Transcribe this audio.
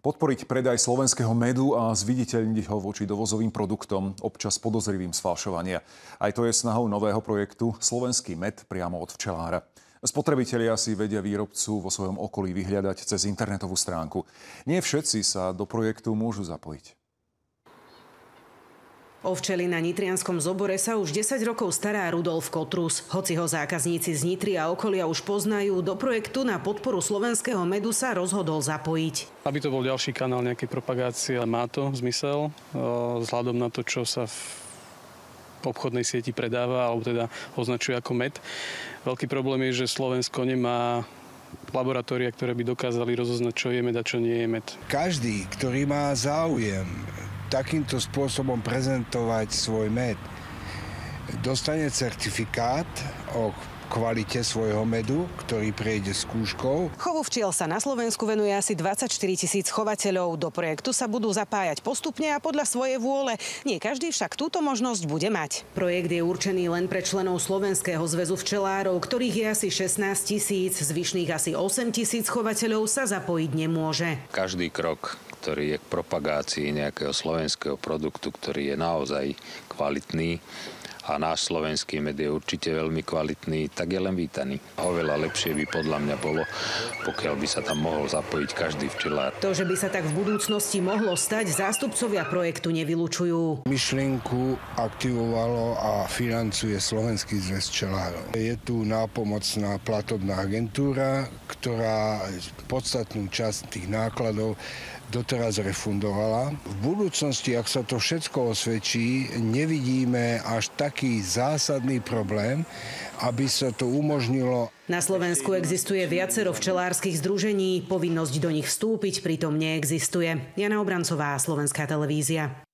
Podporiť predaj slovenského medu a zviditeľniť ho voči dovozovým produktom, občas podozrivým z falšovania. Aj to je snahou nového projektu Slovenský med priamo od včelára. Spotrebitelia si vedia výrobcu vo svojom okolí vyhľadať cez internetovú stránku. Nie všetci sa do projektu môžu zapojiť. O včely na nitrianskom Zobore sa už 10 rokov stará Rudolf Kotrus. Hoci ho zákazníci z Nitry a okolia už poznajú, do projektu na podporu slovenského medu sa rozhodol zapojiť. Aby to bol ďalší kanál nejakej propagácie, má to zmysel vzhľadom na to, čo sa v obchodnej sieti predáva, alebo teda označuje ako med. Veľký problém je, že Slovensko nemá laboratória, ktoré by dokázali rozoznať, čo je med a čo nie je med. Každý, ktorý má záujem takýmto spôsobom prezentovať svoj med, dostane certifikát o kvalite svojho medu, ktorý prejde skúškou. Chovu včiel sa na Slovensku venuje asi 24 000 chovateľov. Do projektu sa budú zapájať postupne a podľa svojej vôle. Nie každý však túto možnosť bude mať. Projekt je určený len pre členov Slovenského zväzu včelárov, ktorých je asi 16 000, zvyšných asi 8 000 chovateľov sa zapojiť nemôže. Každý krok, ktorý je k propagácii nejakého slovenského produktu, ktorý je naozaj kvalitný, a náš slovenský med je určite veľmi kvalitný, tak je len vítaný. Oveľa lepšie by podľa mňa bolo, pokiaľ by sa tam mohol zapojiť každý včelár. To, že by sa tak v budúcnosti mohlo stať, zástupcovia projektu nevylučujú. Myšlienku aktivovalo a financuje Slovenský zväz včelárov. Je tu nápomocná platobná agentúra, ktorá podstatnú časť tých nákladov doteraz refundovala. V budúcnosti, ak sa to všetko osvedčí, nevidíme až taký zásadný problém, aby sa to umožnilo. Na Slovensku existuje viacero včelárskych združení, povinnosť do nich vstúpiť pritom neexistuje. Jana Obrancová, Slovenská televízia.